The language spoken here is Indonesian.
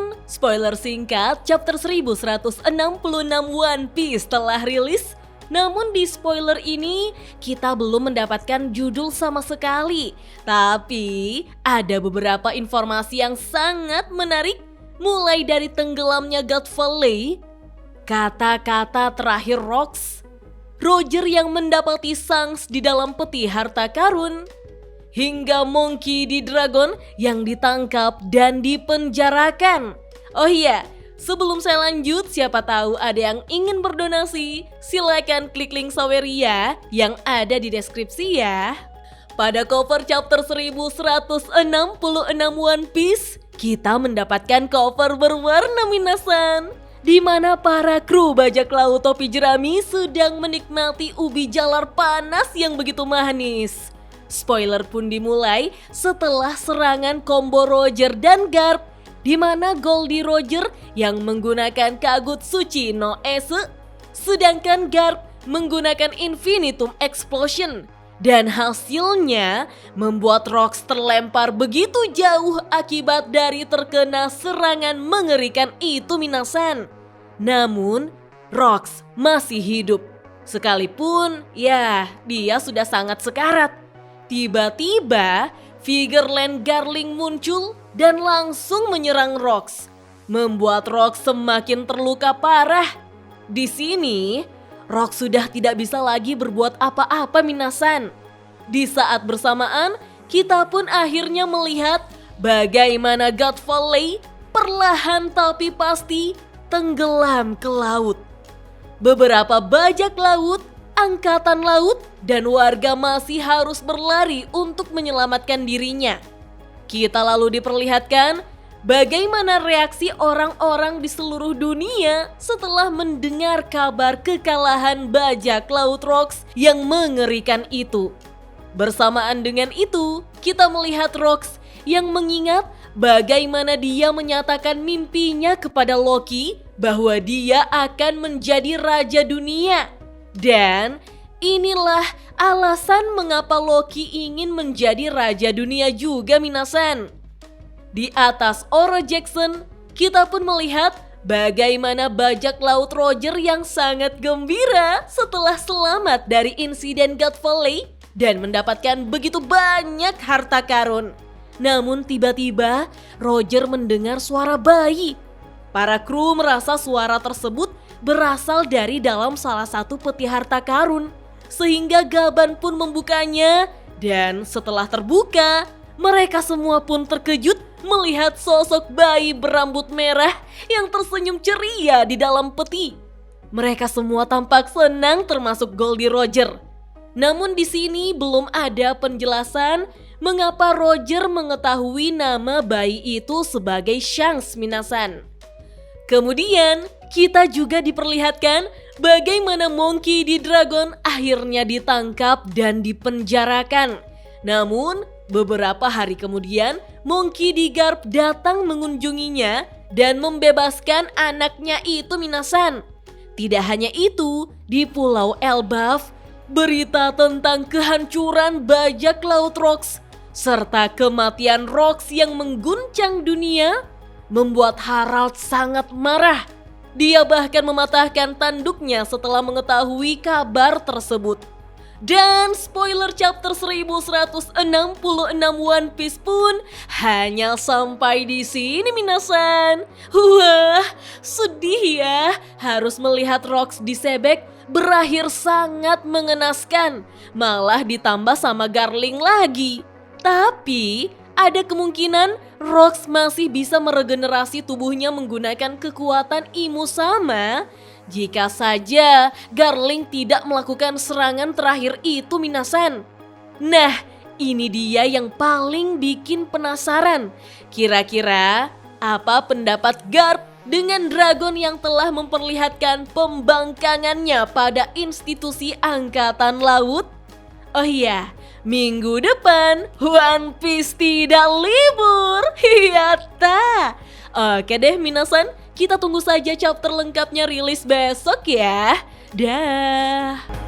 Minasan, spoiler singkat chapter 1166 One Piece telah rilis. Namun di spoiler ini kita belum mendapatkan judul sama sekali. Tapi ada beberapa informasi yang sangat menarik. Mulai dari tenggelamnya God Valley, kata-kata terakhir Rocks, Roger yang mendapati Shanks di dalam peti harta karun, hingga Monkey D. Dragon yang ditangkap dan dipenjarakan. Oh iya, sebelum saya lanjut, siapa tahu ada yang ingin berdonasi, silakan klik link Saweria yang ada di deskripsi ya. Pada cover chapter 1166 One Piece, kita mendapatkan cover berwarna Minasan, di mana para kru bajak laut topi jerami sedang menikmati ubi jalar panas yang begitu manis. Spoiler pun dimulai setelah serangan combo Roger dan Garp, di mana Goldie Roger yang menggunakan Kagutsuchi no Ese, sedangkan Garp menggunakan Infinitum Explosion. Dan hasilnya membuat Rocks terlempar begitu jauh akibat dari terkena serangan mengerikan itu Minasan. Namun Rocks masih hidup, sekalipun ya dia sudah sangat sekarat. Tiba-tiba Figureland Garling muncul dan langsung menyerang Rocks, membuat Rocks semakin terluka parah. Di sini Rocks sudah tidak bisa lagi berbuat apa-apa Minasan. Di saat bersamaan kita pun akhirnya melihat bagaimana God Valley perlahan tapi pasti tenggelam ke laut. Beberapa bajak laut, angkatan laut, dan warga masih harus berlari untuk menyelamatkan dirinya. Kita lalu diperlihatkan bagaimana reaksi orang-orang di seluruh dunia setelah mendengar kabar kekalahan bajak laut Rocks yang mengerikan itu. Bersamaan dengan itu, kita melihat Rocks yang mengingat bagaimana dia menyatakan mimpinya kepada Loki bahwa dia akan menjadi raja dunia. Dan inilah alasan mengapa Loki ingin menjadi raja dunia juga Minasan. Di atas Oro Jackson, kita pun melihat bagaimana bajak laut Roger yang sangat gembira setelah selamat dari insiden God Valley dan mendapatkan begitu banyak harta karun. Namun tiba-tiba Roger mendengar suara bayi. Para kru merasa suara tersebut berasal dari dalam salah satu peti harta karun, sehingga Gaban pun membukanya. Dan setelah terbuka, mereka semua pun terkejut melihat sosok bayi berambut merah yang tersenyum ceria di dalam peti. Mereka semua tampak senang termasuk Goldie Roger. Namun di sini belum ada penjelasan mengapa Roger mengetahui nama bayi itu sebagai Shanks Minasan. Kemudian kita juga diperlihatkan bagaimana Monkey D. Dragon akhirnya ditangkap dan dipenjarakan. Namun beberapa hari kemudian Monkey D. Garp datang mengunjunginya dan membebaskan anaknya itu Minasan. Tidak hanya itu, di Pulau Elbaf, berita tentang kehancuran bajak laut Rocks serta kematian Rocks yang mengguncang dunia membuat Harald sangat marah. Dia bahkan mematahkan tanduknya setelah mengetahui kabar tersebut. Dan spoiler chapter 1166 One Piece pun hanya sampai di sini Minasan. Wah, sedih ya harus melihat Rocks disebek, berakhir sangat mengenaskan. Malah ditambah sama Garling lagi. Tapi ada kemungkinan Rocks masih bisa meregenerasi tubuhnya menggunakan kekuatan Imu sama jika saja Garling tidak melakukan serangan terakhir itu Minasan. Nah, ini dia yang paling bikin penasaran. Kira-kira apa pendapat Garp dengan dragon yang telah memperlihatkan pembangkangannya pada institusi angkatan laut? Oh iya, minggu depan One Piece tidak libur. Hiyata. Oke deh Minasan, kita tunggu saja chapter lengkapnya rilis besok ya. Dah.